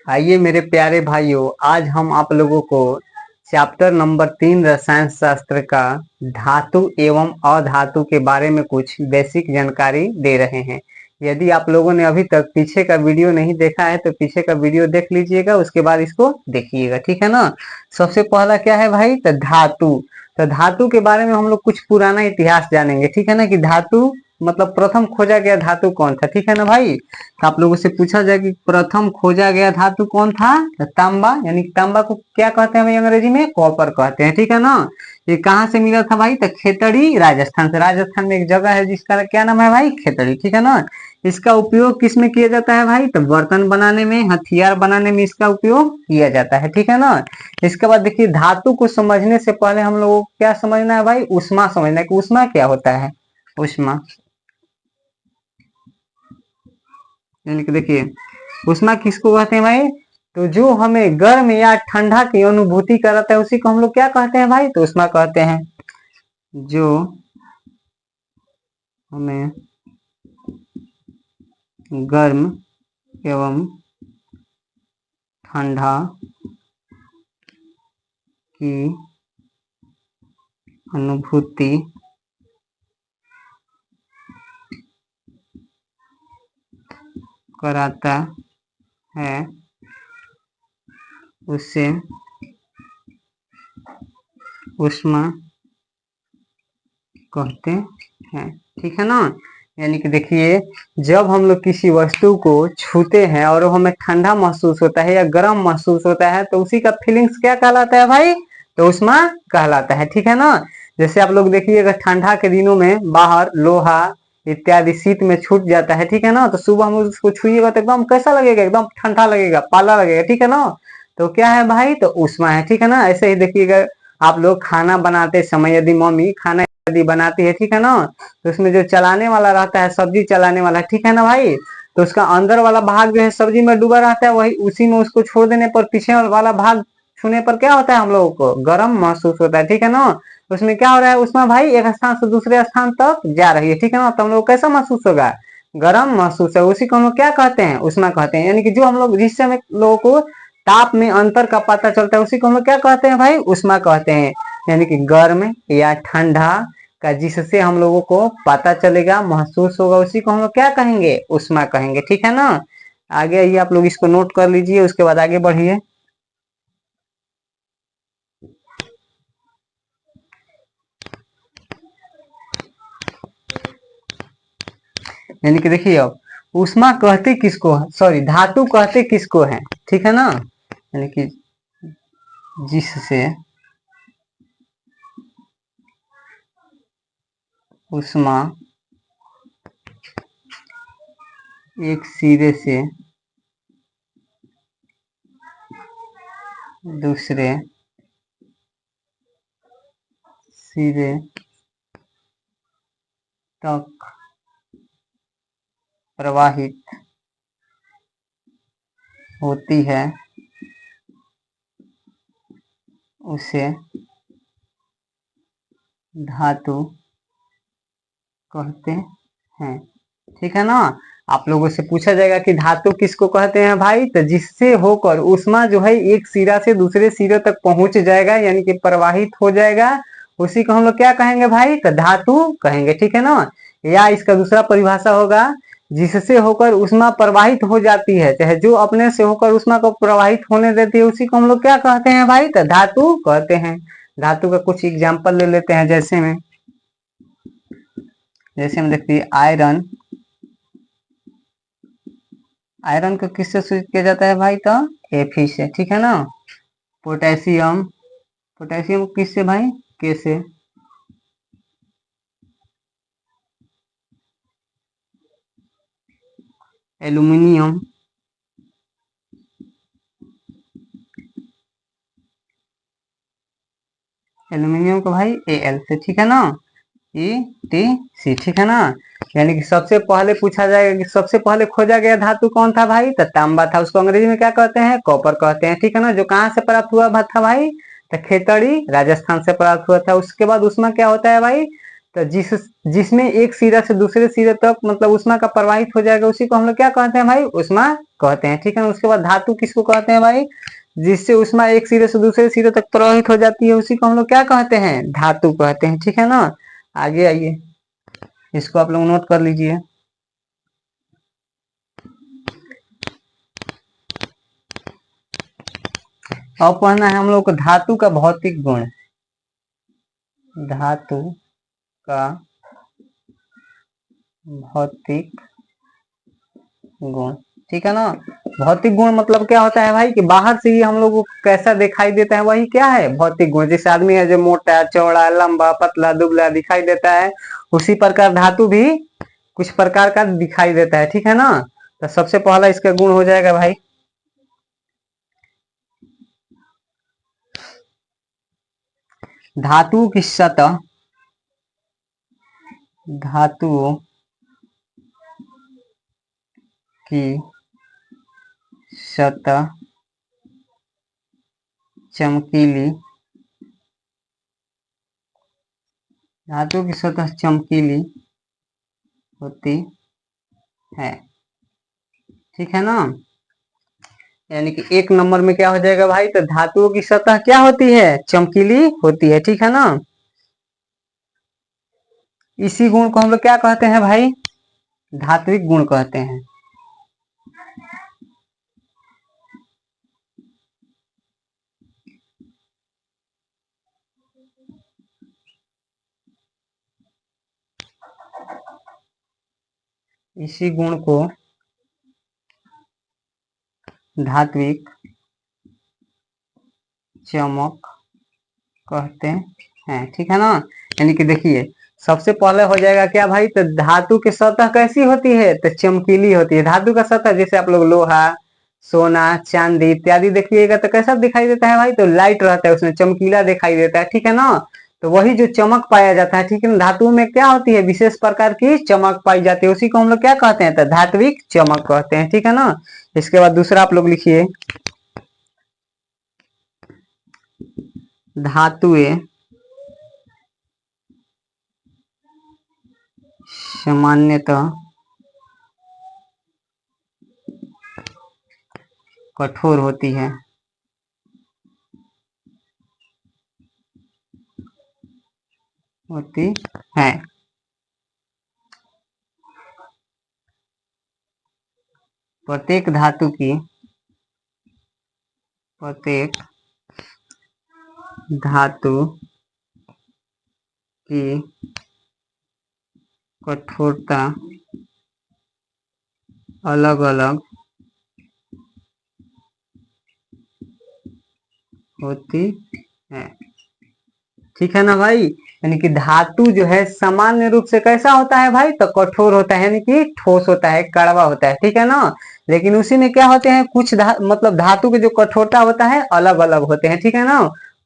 आइए मेरे प्यारे भाइयों, आज हम आप लोगों को चैप्टर नंबर 3 रसायन शास्त्र का धातु एवं अधातु के बारे में कुछ बेसिक जानकारी दे रहे हैं। यदि आप लोगों ने अभी तक पीछे का वीडियो नहीं देखा है तो पीछे का वीडियो देख लीजिएगा, उसके बाद इसको देखिएगा, ठीक है ना। सबसे पहला क्या है भाई, तो धातु। तो धातु के बारे में हम लोग कुछ पुराना इतिहास जानेंगे, ठीक है ना, कि धातु मतलब प्रथम खोजा गया धातु कौन था, ठीक है ना भाई। तो आप लोगों से पूछा जाए कि प्रथम खोजा गया धातु कौन था, तो तांबा। यानी तांबा को क्या कहते हैं भाई, अंग्रेजी में कॉपर कहते हैं, ठीक है ना। ये कहाँ से मिला था भाई, तो खेतड़ी राजस्थान से। राजस्थान में एक जगह है जिसका क्या नाम है भाई, खेतड़ी, ठीक है ना। इसका उपयोग किस में किया जाता है भाई, तो बर्तन बनाने में, हथियार बनाने में इसका उपयोग किया जाता है, ठीक है ना। इसके बाद देखिए, धातु को समझने से पहले हम लोगों को क्या समझना है भाई, उष्मा समझना है कि उष्मा क्या होता है। उष्मा यानी कि देखिए, उष्मा किसको कहते हैं भाई, तो जो हमें गर्म या ठंडा की अनुभूति कराता है उसी को हम लोग क्या कहते हैं भाई, तो उष्मा कहते हैं। जो हमें गर्म एवं ठंडा की अनुभूति कराता है उससे उष्मा कहते हैं, ठीक है ना। यानी कि देखिए, जब हम लोग किसी वस्तु को छूते हैं और वो हमें ठंडा महसूस होता है या गर्म महसूस होता है तो उसी का फीलिंग्स क्या कहलाता है भाई, तो उष्मा कहलाता है, ठीक है ना। जैसे आप लोग देखिएगा, ठंडा के दिनों में बाहर लोहा इत्यादि शीत में छूट जाता है, ठीक है ना। तो सुबह हम उसको छुइएगा तो एकदम कैसा लगेगा, एकदम ठंडा लगेगा, पाला लगेगा, ठीक है ना। तो क्या है भाई, तो उष्मा है, ठीक है ना। ऐसे ही देखिएगा, आप लोग खाना बनाते समय यदि मम्मी खाना यदि बनाती है, ठीक है ना, तो उसमें जो चलाने वाला रहता है, सब्जी चलाने वाला, ठीक है ना भाई, तो उसका अंदर वाला भाग जो है सब्जी में डूबा रहता है, वही उसी में उसको छोड़ देने पर पीछे वाला भाग छूने पर क्या होता है, हम लोगों को गर्म महसूस होता है, ठीक है ना। उसमें क्या हो रहा है, उसमें भाई एक स्थान से दूसरे स्थान तक जा रही है, ठीक है ना। तो हम लोग कैसा महसूस होगा, गर्म महसूस है, उसी को हम लोग क्या कहते हैं, उष्मा कहते हैं। यानी कि जो हम लोग जिससे हमें लोगों को ताप में अंतर का पता चलता है उसी को हम लोग क्या कहते हैं भाई, उष्मा कहते हैं। यानी कि गर्म या ठंडा का जिससे हम लोगों को पता चलेगा, महसूस होगा, उसी को हम लोग क्या कहेंगे, उष्मा कहेंगे, ठीक है ना। आगे आइए, आप लोग इसको नोट कर लीजिए, उसके बाद आगे बढ़िए। यानी कि देखिए, अब उष्मा कहते किसको है, सॉरी धातु कहते किसको है, ठीक है ना। यानी कि जिससे उष्मा एक सिरे से दूसरे सिरे तक प्रवाहित होती है उसे धातु कहते हैं, ठीक है ना। आप लोगों से पूछा जाएगा कि धातु किसको कहते हैं भाई, तो जिससे होकर उष्मा जो है एक सिरा से दूसरे सिरे तक पहुंच जाएगा, यानी कि प्रवाहित हो जाएगा, उसी को हम लोग क्या कहेंगे भाई, तो धातु कहेंगे, ठीक है ना। या इसका दूसरा परिभाषा होगा, जिससे होकर उष्मा प्रवाहित हो जाती है, चाहे जो अपने से होकर उष्मा को प्रवाहित होने देती है, उसी को हम लोग क्या कहते हैं भाई, तो धातु कहते हैं। धातु का कुछ एग्जाम्पल ले लेते हैं, जैसे हम देखते हैं आयरन। आयरन को किससे सूचित किया जाता है भाई, तो Fe से, ठीक है ना। पोटेशियम, पोटेशियम किससे भाई, के से। एल्यूमिनियम, एल्यूमिनियम को भाई Al से, ठीक है ना, ETC, ठीक है ना। यानी कि सबसे पहले पूछा जाएगा कि सबसे पहले खोजा गया धातु कौन था भाई, तो तांबा था। उसको अंग्रेजी में क्या कहते हैं, कॉपर कहते हैं, ठीक है ना। जो कहाँ से प्राप्त हुआ था भाई, तो खेतड़ी राजस्थान से प्राप्त हुआ था। उसके बाद उसमें क्या होता है भाई, तो जिसमें एक सिरा से दूसरे सिरे तक मतलब उष्मा का प्रवाहित हो जाएगा, उसी को हम लोग क्या कहते हैं भाई, उष्मा कहते हैं, ठीक है ना। उसके बाद धातु किसको कहते हैं भाई, जिससे ऊष्मा एक सिरे से दूसरे सिरे तक प्रवाहित हो जाती है, उसी को हम लोग क्या कहते हैं, धातु कहते हैं, ठीक है ना। आगे आइए, इसको आप लोग नोट कर लीजिए। अब पढ़ना है हम लोग को धातु का भौतिक गुण, धातु का भौतिक गुण, ठीक है ना। भौतिक गुण मतलब क्या होता है भाई, कि बाहर से ही हम लोग को कैसा दिखाई देता है, वही क्या है, भौतिक गुण। जैसे आदमी है जो मोटा, चौड़ा, लंबा, पतला, दुबला दिखाई देता है, उसी प्रकार धातु भी कुछ प्रकार का दिखाई देता है, ठीक है ना। तो सबसे पहला इसका गुण हो जाएगा भाई, धातु की सतह, धातुओं की सतह चमकीली, धातु की सतह चमकीली होती है, ठीक है ना। यानी कि एक नंबर में क्या हो जाएगा भाई, तो धातुओं की सतह क्या होती है, चमकीली होती है, ठीक है ना। इसी गुण को हम लोग क्या कहते हैं भाई, धात्विक गुण कहते हैं। इसी गुण को धात्विक चमक कहते हैं, ठीक है ना। यानी कि देखिए, सबसे पहले हो जाएगा क्या भाई, तो धातु की सतह कैसी होती है, तो चमकीली होती है। धातु का सतह जैसे आप लोग लोहा, सोना, चांदी इत्यादि देखिएगा तो कैसा दिखाई देता है भाई, तो लाइट रहता है, उसमें चमकीला दिखाई देता है, ठीक है ना। तो वही जो चमक पाया जाता है, ठीक है ना, धातु में क्या होती है, विशेष प्रकार की चमक पाई जाती है, उसी को हम लोग क्या कहते हैं, तो धात्विक चमक कहते हैं, ठीक है ना। इसके बाद दूसरा आप लोग लिखिए, धातुएं सामान्यतः कठोर होती है, है। प्रत्येक धातु की, प्रत्येक धातु की कठोरता अलग अलग होती है, ठीक है ना भाई। यानी कि धातु जो है सामान्य रूप से कैसा होता है भाई, तो कठोर होता है, यानी कि ठोस होता है, कड़वा होता है, ठीक है ना। लेकिन उसी में क्या होते हैं, कुछ मतलब धातु के जो कठोरता होता है अलग अलग होते हैं, ठीक है ना।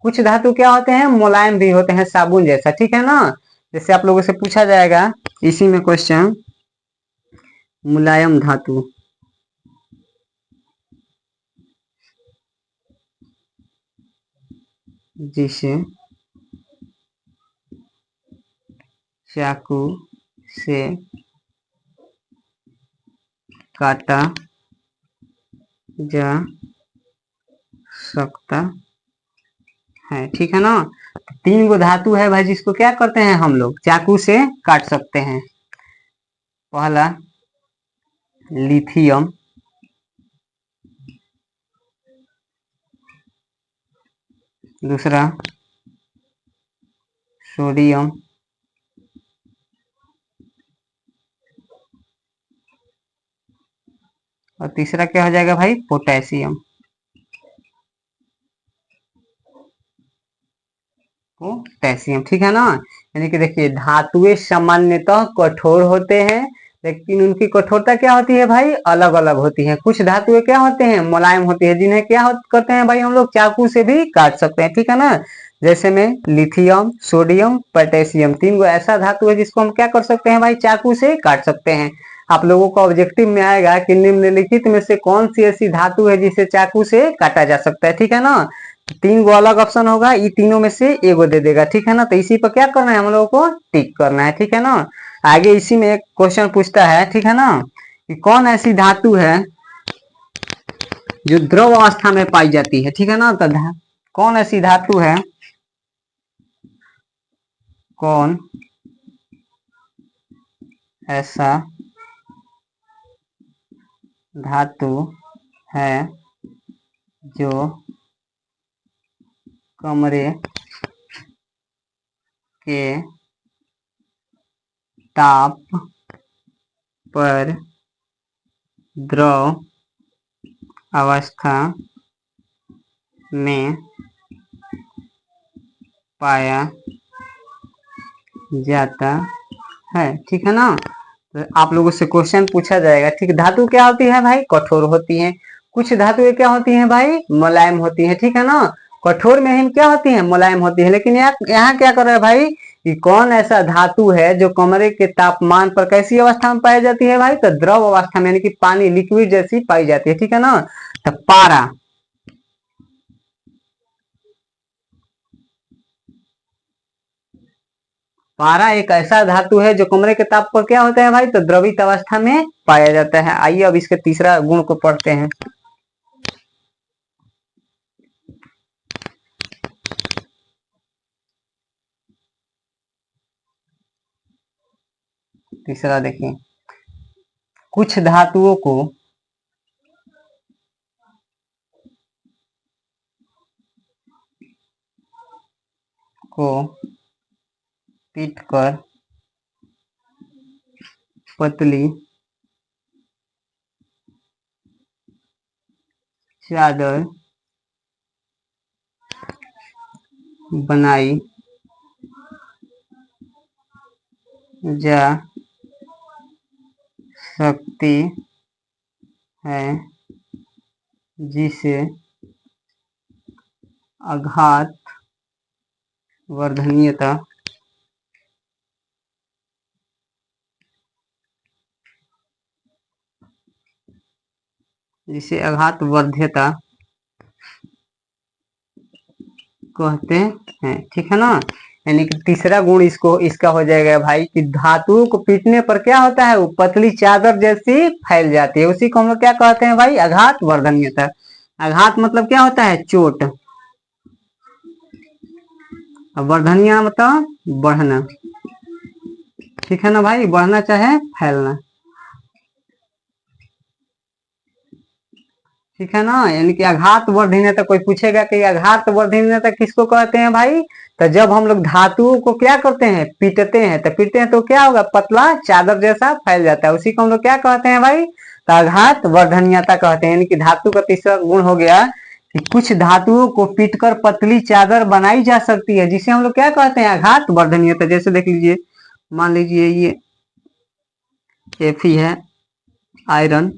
कुछ धातु क्या होते हैं, मुलायम भी होते हैं, साबुन जैसा, ठीक है ना। जैसे आप लोगों से पूछा जाएगा इसी में क्वेश्चन, मुलायम धातु, जिसे चाकू से काटा जा सकता है, ठीक है ना। तीन गो धातु है भाई, जिसको क्या करते हैं हम लोग, चाकू से काट सकते हैं। पहला लिथियम, दूसरा सोडियम, और तीसरा क्या हो जाएगा भाई, पोटेशियम, पोटेशियम, ठीक है ना। यानी कि देखिए, धातुएं सामान्यतः कठोर होते हैं, लेकिन उनकी कठोरता क्या होती है भाई, अलग अलग होती है। कुछ धातुएं क्या होते हैं, मुलायम होती है, जिन्हें क्या करते हैं भाई, हम लोग चाकू से भी काट सकते हैं, ठीक है ना। जैसे में लिथियम, सोडियम, पोटेशियम, तीन गो ऐसा धातु है जिसको हम क्या कर सकते हैं भाई, चाकू से काट सकते हैं। आप लोगों को ऑब्जेक्टिव में आएगा कि निम्नलिखित में से कौन सी ऐसी धातु है जिसे चाकू से काटा जा सकता है, ठीक है ना। तीन गो अलग ऑप्शन होगा, ये तीनों में से एगो दे देगा, ठीक है ना। तो इसी पर क्या करना है, हम लोगों को टिक करना है, ठीक है ना। आगे इसी में एक क्वेश्चन पूछता है, ठीक है ना, कि कौन ऐसी धातु है जो द्रव अवस्था में पाई जाती है, ठीक है ना। तो कौन ऐसी धातु है, कौन ऐसा धातु है जो कमरे के ताप पर द्रव अवस्था में पाया जाता है, ठीक है ना। तो आप लोगों से क्वेश्चन पूछा जाएगा, ठीक। धातु क्या होती है भाई, कठोर होती है। कुछ धातुएं क्या होती हैं भाई, मुलायम होती है, ठीक है ना। कठोर में ही क्या होती है, मुलायम होती है। लेकिन यहाँ क्या कर रहा है भाई, कि कौन ऐसा धातु है जो कमरे के तापमान पर कैसी अवस्था में पाई जाती है भाई, तो द्रव अवस्था में, यानी कि पानी लिक्विड जैसी पाई जाती है, ठीक है ना। तो पारा, पारा एक ऐसा धातु है जो कमरे के ताप पर क्या होता है भाई, तो द्रवित अवस्था में पाया जाता है। आइए अब इसके तीसरा गुण को पढ़ते हैं। तीसरा देखिए, कुछ धातुओं को पीट कर पतली चादर बनाई जा सकती है, जिसे आघात वर्धनीयता जिसे आघात वर्ध्यता कहते हैं, ठीक है ना। यानी कि तीसरा गुण इसका हो जाएगा भाई, कि धातुओं को पीटने पर क्या होता है, वो पतली चादर जैसी फैल जाती है। उसी को हम लोग क्या कहते हैं भाई, आघात वर्धनीयता। आघात मतलब क्या होता है, चोट। वर्धनीय मतलब बढ़ना, ठीक है ना भाई, बढ़ना चाहे फैलना, ठीक है ना। यानी कि आघात वर्धनीयता, कोई पूछेगा कि आघात वर्धनीयता किसको कहते हैं भाई, तो जब हम लोग धातुओं को क्या करते हैं, पीटते हैं, तो पीटते हैं तो क्या होगा, पतला चादर जैसा फैल जाता है। उसी को हम लोग क्या कहते हैं भाई, तो आघात वर्धनीयता कहते हैं। यानी कि धातु का तीसरा गुण हो गया कि कुछ धातुओं को पीटकर पतली चादर बनाई जा सकती है, जिसे हम लोग क्या कहते हैं, आघात वर्धनीयता। जैसे देख लीजिए, मान लीजिए ये Fe है, आयरन,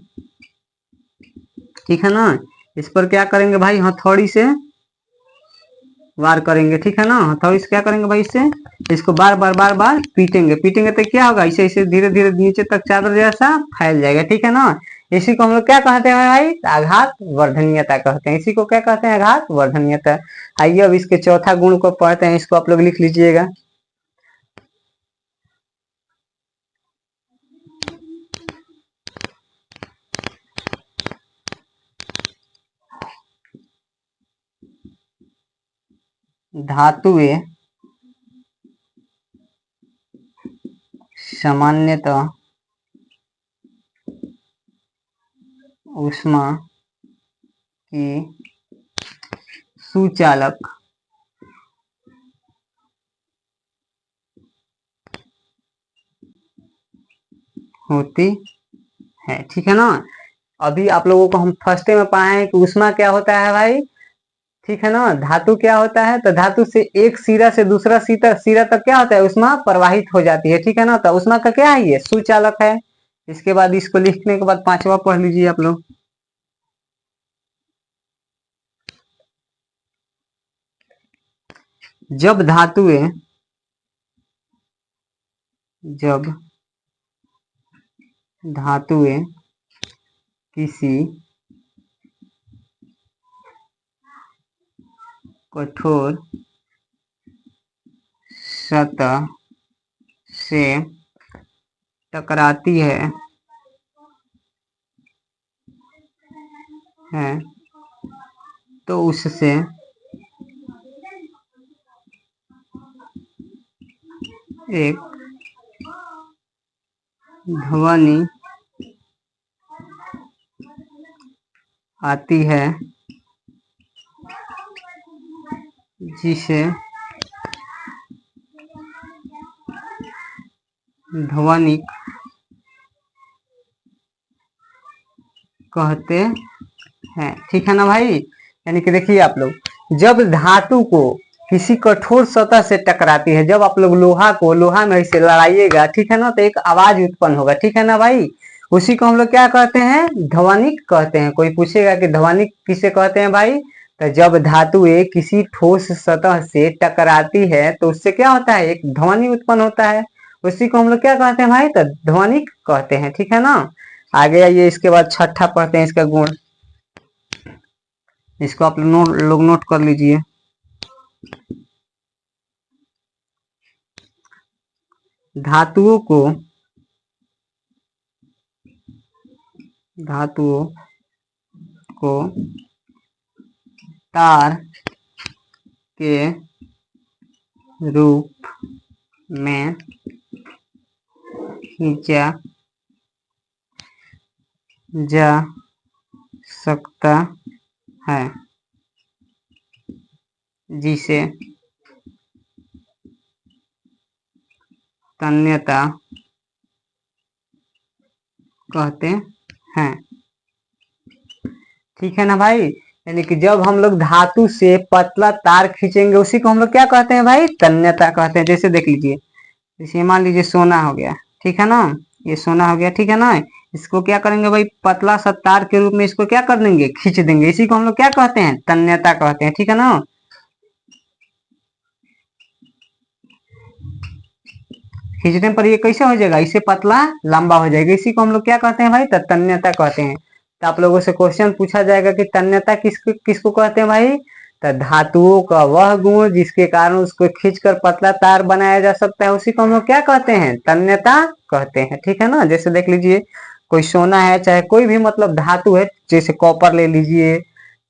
ठीक है ना। इस पर क्या करेंगे भाई, हथौड़ी से वार करेंगे, ठीक है ना। हथौड़ी से क्या करेंगे भाई, इससे इसको बार बार बार बार पीटेंगे, पीटेंगे तो क्या होगा, इसे इसे धीरे धीरे नीचे तक चादर जैसा फैल जाएगा, ठीक है ना। इसी को हम लोग क्या कहते हैं भाई, आघात वर्धनीयता कहते हैं। इसी को क्या कहते हैं, आघात वर्धनीयता। आइए अब इसके चौथा गुण को पढ़ते हैं, इसको आप लोग लिख लीजिएगा। धातुएं सामान्यतः ऊष्मा की सुचालक होती है, ठीक है ना। अभी आप लोगों को हम फर्स्ट में पढ़ाए हैं कि ऊष्मा क्या होता है भाई, ठीक है ना। धातु क्या होता है, तो धातु से एक सिरा से दूसरा सिरा तक क्या होता है, ऊष्मा प्रवाहित हो जाती है, ठीक है ना। तो ऊष्मा का क्या है, ये सुचालक है। इसके बाद इसको लिखने के बाद पांचवा पढ़ लीजिए आप लोग। जब धातुएं जब धातुएं किसी कठोर सतह से टकराती है तो उससे एक ध्वनि आती है जिसे ध्वनिक कहते हैं। ठीक है ना भाई। यानी कि देखिए आप लोग, जब धातु को किसी कठोर सतह से टकराती है, जब आप लोग लोहा में ऐसे लड़ाइएगा, ठीक है ना, तो एक आवाज उत्पन्न होगा। ठीक है ना भाई। उसी को हम लोग क्या कहते हैं? ध्वनिक कहते हैं। कोई पूछेगा कि ध्वनिक किसे कहते हैं भाई, तो जब धातु किसी ठोस सतह से टकराती है तो उससे क्या होता है? एक ध्वनि उत्पन्न होता है। उसी को हम लोग क्या कहते हैं भाई? तो ध्वनिक कहते हैं। ठीक है ना। आगे आइए, इसके बाद छठा पढ़ते हैं इसका गुण। इसको आप लोग नोट कर लीजिए। धातुओं को तार के रूप में खींचा जा सकता है, जिसे तन्यता कहते हैं। ठीक है ना भाई। यानी कि जब हम लोग धातु से पतला तार खींचेंगे, उसी को हम लोग क्या कहते हैं भाई? तन्यता कहते हैं। जैसे देख लीजिए, जैसे मान लीजिए सोना हो गया, ठीक है ना, ये सोना हो गया, ठीक है ना। इसको क्या करेंगे भाई? पतला सा तार के रूप में इसको क्या कर देंगे? खींच देंगे। इसी को हम लोग क्या कहते हैं? तन्यता कहते हैं। ठीक है ना। खींचने पर ये कैसे हो जाएगा? इससे पतला लंबा हो जाएगा। इसी को हम लोग क्या कहते हैं भाई? तो तन्यता कहते हैं। तो आप लोगों से क्वेश्चन पूछा जाएगा कि तन्यता किसको कहते हैं भाई? तो धातुओं का वह गुण जिसके कारण उसको खींचकर पतला तार बनाया जा सकता है, उसी को हम लोग क्या कहते हैं? तन्यता कहते हैं। ठीक है ना। जैसे देख लीजिए, कोई सोना है, चाहे कोई भी मतलब धातु है, जैसे कॉपर ले लीजिए,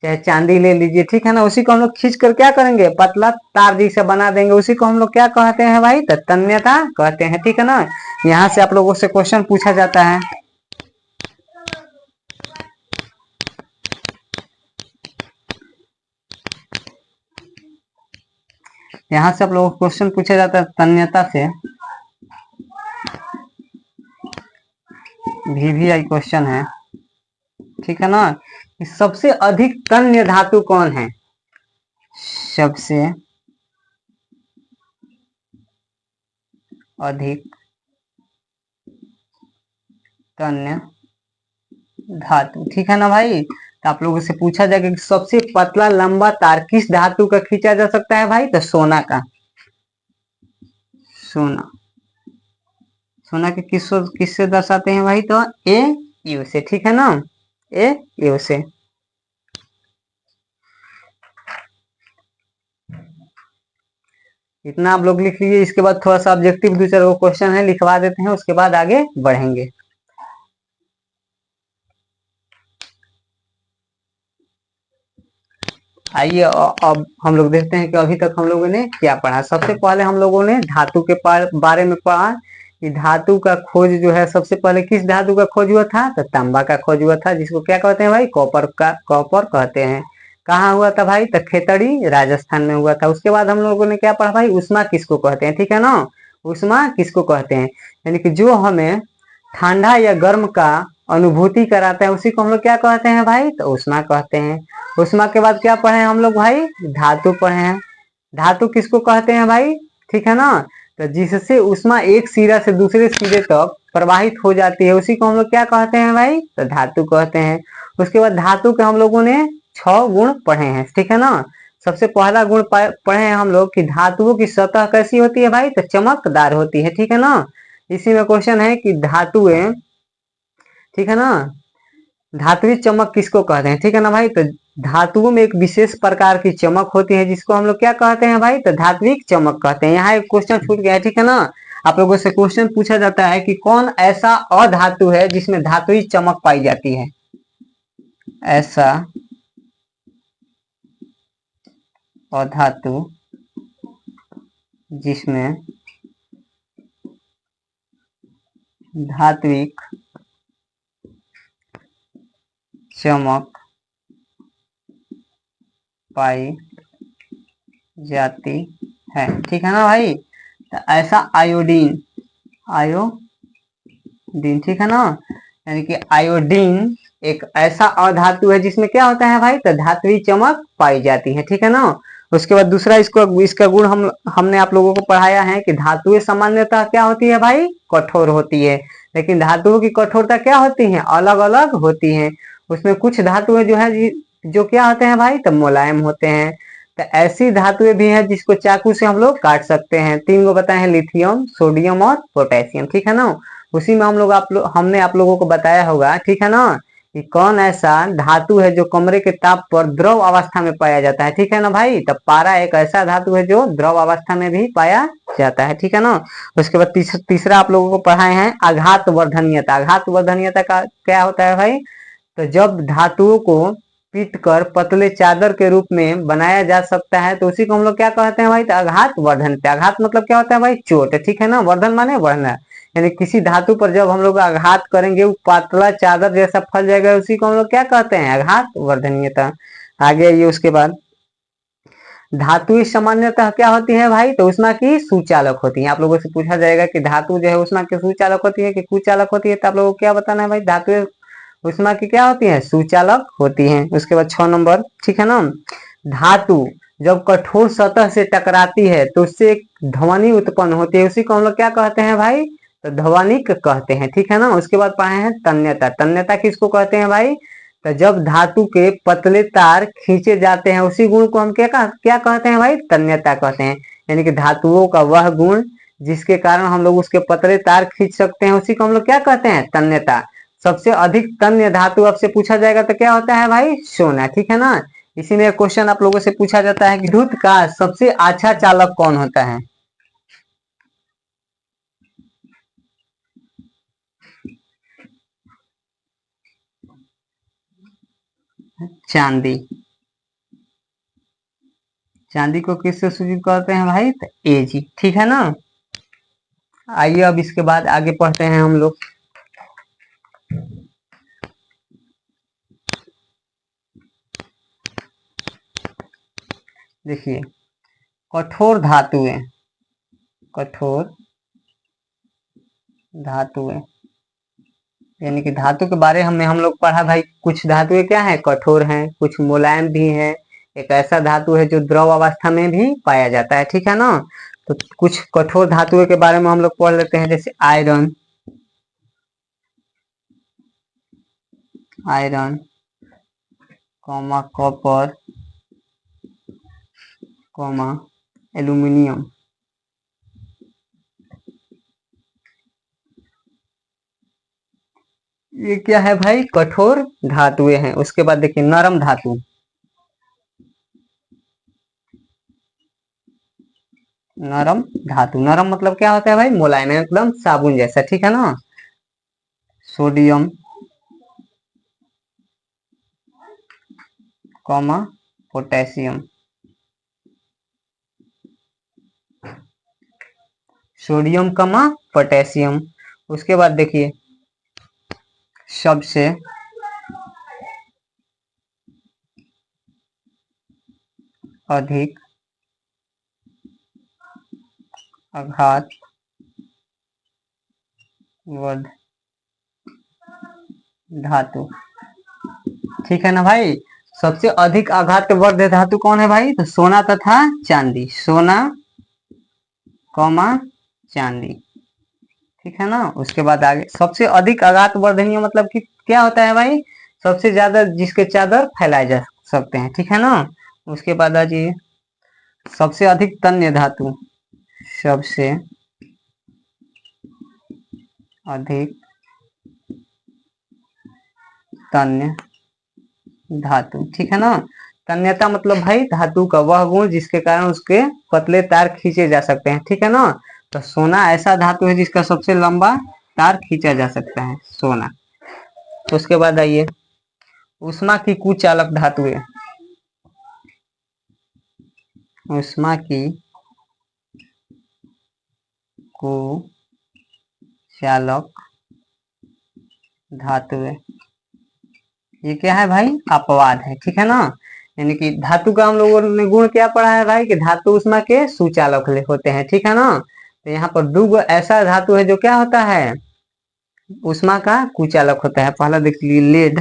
चाहे चांदी ले लीजिए, ठीक है ना, उसी को हम लोग खींच कर क्या करेंगे? पतला तार जैसे बना देंगे। उसी को हम लोग क्या कहते हैं भाई? तो तन्यता कहते हैं। ठीक है ना। यहाँ से आप लोगों से क्वेश्चन पूछा जाता है। यहाँ से आप लोगों को क्वेश्चन पूछा जाता है तन्यता से। VVI क्वेश्चन है। ठीक है ना। सबसे अधिक तन्य धातु कौन है? सबसे अधिक तन्य धातु, ठीक है ना भाई। तो आप लोगों से पूछा जाएगा कि सबसे पतला लंबा तार किस धातु का खींचा जा सकता है भाई? तो सोना का। सोना के किससे दर्शाते हैं भाई? तो AU से। ठीक है ना। AU से। इतना आप लोग लिख लीजिए। इसके बाद थोड़ा सा ऑब्जेक्टिव 2-4 क्वेश्चन है, लिखवा देते हैं, उसके बाद आगे बढ़ेंगे। आइए अब हम लोग देखते हैं कि अभी तक हम लोगों ने क्या पढ़ा। सबसे पहले हम लोगों ने धातु के बारे में पढ़ा कि धातु का खोज जो है, सबसे पहले किस धातु का खोज हुआ था? तो तांबा का खोज हुआ था, जिसको क्या कहते हैं भाई? कॉपर कहते हैं। कहाँ हुआ था भाई? तो खेतड़ी, राजस्थान में हुआ था। उसके बाद हम लोगों ने क्या पढ़ा भाई? ऊष्मा किसको कहते हैं? ठीक है ना। ऊष्मा किसको कहते हैं? यानी कि जो हमें ठंडा या गर्म का अनुभूति कराता है, उसी को हम लोग क्या कहते हैं भाई? तो ऊष्मा कहते हैं। ऊष्मा के बाद क्या पढ़े हम लोग भाई? धातु पढ़े हैं। धातु किसको कहते हैं भाई? ठीक है ना। तो जिससे ऊष्मा एक सिरा से दूसरे सिरे तक प्रवाहित हो जाती है, उसी को हम लोग क्या कहते हैं भाई? तो धातु कहते हैं। उसके बाद धातु के हम लोगों ने 6 गुण पढ़े हैं। ठीक है ना। सबसे पहला गुण पढ़े हैं हम लोग कि धातुओं की सतह कैसी होती है भाई? तो चमकदार होती है। ठीक है ना। इसी में क्वेश्चन है कि धातुएं, ठीक है ना, धात्विक चमक किसको कहते हैं? ठीक है ना भाई। तो धातुओं में एक विशेष प्रकार की चमक होती है, जिसको हम लोग क्या कहते हैं भाई? तो धात्विक चमक कहते हैं। यहाँ एक क्वेश्चन छूट गया है, ठीक है ना। आप लोगों से क्वेश्चन पूछा जाता है कि कौन ऐसा अधातु है जिसमें धात्विक चमक पाई जाती है? ऐसा अधातु जिसमें धात्विक चमक पाई जाती है। ठीक है ना भाई। तो ऐसा आयोडीन, आयोडीन, ठीक है ना, यानी कि आयोडीन एक ऐसा अधातु है जिसमें क्या होता है भाई, तो धात्विक चमक पाई जाती है। ठीक है ना। उसके बाद दूसरा इसको इसका गुण हमने आप लोगों को पढ़ाया है कि धातुएं सामान्यतः क्या होती है भाई, कठोर होती है, लेकिन धातुओं की कठोरता क्या होती है, अलग अलग होती है। उसमें कुछ धातुएं जो है जो क्या होते हैं भाई, तो मुलायम होते हैं। तो ऐसी धातुएं भी हैं जिसको चाकू से हम लोग काट सकते हैं। 3 गो बताए हैं, लिथियम, सोडियम और पोटेशियम। ठीक है ना। उसी में हमने आप लोगों को बताया होगा, ठीक है ना, कि कौन ऐसा धातु है जो कमरे के ताप पर द्रव अवस्था में पाया जाता है। ठीक है ना भाई। तब पारा एक ऐसा धातु है जो द्रव अवस्था में भी पाया जाता है। ठीक है ना। उसके बाद तीसरा आप लोगों को पढ़ाए हैं आघात वर्धनीयता। आघात वर्धनीयता का क्या होता है भाई, तो जब धातुओं को पीट कर पतले चादर के रूप में बनाया जा सकता है तो उसी को हम लोग क्या कहते हैं भाई, तो आघात वर्धन। आघात मतलब क्या होता है भाई, चोट। ठीक है ना। वर्धन माने बढ़ना, यानी किसी धातु पर जब हम लोग आघात करेंगे वो पतला चादर जैसा फैल जाएगा, उसी को हम लोग क्या कहते हैं, आघात वर्धनीयता। आगे आइए। उसके बाद धातु सामान्यतः क्या होती है भाई, तो उष्मा की सुचालक होती है। आप लोगों से पूछा जाएगा कि धातु जो है उष्मा की सुचालक होती है कि कुचालक होती है, तो आप लोगों को क्या बताना है भाई, धातु उष्मा की क्या होती है, सुचालक होती है। उसके बाद 6 नंबर, ठीक है ना, धातु जब कठोर सतह से टकराती है तो उससे एक ध्वनि उत्पन्न होती है, उसी को हम लोग क्या कहते हैं भाई, तो ध्वनिक कहते हैं। ठीक है ना। उसके बाद पढ़े हैं तन्यता। तन्यता किसको कहते हैं भाई, तो जब धातु के पतले तार खींचे जाते हैं उसी गुण को हम क्या कहते हैं भाई, तन्यता कहते हैं। यानी कि धातुओं का वह गुण जिसके कारण हम लोग उसके पतले तार खींच सकते हैं उसी को हम लोग क्या कहते हैं, तन्यता। सबसे अधिक तन्य धातु आपसे पूछा जाएगा तो क्या होता है भाई, सोना। ठीक है ना। इसी में क्वेश्चन आप लोगों से पूछा जाता है कि विद्युत का सबसे अच्छा चालक कौन होता है, चांदी। चांदी को किससे सूचित करते हैं भाई, तो एजी। ठीक है ना। आइए अब इसके बाद आगे पढ़ते हैं हम लोग। देखिए, कठोर धातुएं, कठोर धातुएं यानी कि धातु के बारे में हम लोग पढ़ा भाई। कुछ धातुएं क्या है, कठोर हैं, कुछ मुलायम भी है, एक ऐसा धातु है जो द्रव अवस्था में भी पाया जाता है। ठीक है ना। तो कुछ कठोर धातुओं के बारे में हम लोग पढ़ लेते हैं, जैसे आयरन, आयरन, कॉपर, एल्यूमिनियम। ये क्या है भाई, कठोर धातुएं हैं। उसके बाद देखिए नरम धातु, नरम धातु, नरम मतलब क्या होता है भाई, मुलायम, एकदम साबुन जैसा। ठीक है ना। Sodium, potassium, sodium potassium. उसके बाद देखिए सबसे अधिक आघात वर्ध धातु। ठीक है ना भाई। सबसे अधिक आघात वर्ध धातु कौन है भाई, तो सोना तथा चांदी। सोना चांदी। ठीक है ना। उसके बाद आगे सबसे अधिक आघात वर्धनीय मतलब कि क्या होता है भाई, सबसे ज्यादा जिसके चादर फैलाए जा सकते हैं। ठीक है ना। उसके बाद आ जाइए सबसे अधिक तन्य धातु, सबसे अधिक तन्य धातु। ठीक है ना। तन्यता मतलब भाई धातु का वह गुण जिसके कारण उसके पतले तार खींचे जा सकते हैं। ठीक है ना। तो सोना ऐसा धातु है जिसका सबसे लंबा तार खींचा जा सकता है, सोना। उसके बाद आइए उष्मा की कुचालक धातुएं। ऊष्मा की कुचालक धातु है। ये क्या है भाई? अपवाद है, ठीक है ना। यानी कि धातु का हम लोगों ने गुण क्या पढ़ा है भाई? कि धातु ऊष्मा के सुचालक होते हैं, ठीक है ना। तो यहाँ पर दो ऐसा धातु है जो क्या होता है? ऊष्मा का कुचालक होता है। पहला देख लीजिए लेड,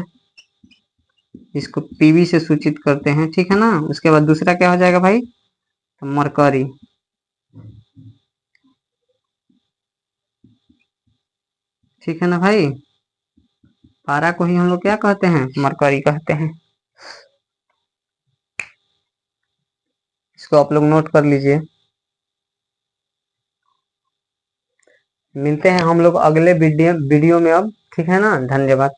इसको पीवी से सूचित करते हैं, ठीक है ना। उसके बाद दूसरा क्या हो जाएगा भाई? तो मरकरी, ठीक है ना भाई। पारा को ही हम लोग क्या कहते हैं? मरकरी कहते हैं। इसको आप लोग नोट कर लीजिए। मिलते हैं हम लोग अगले वीडियो में अब, ठीक है ना। धन्यवाद।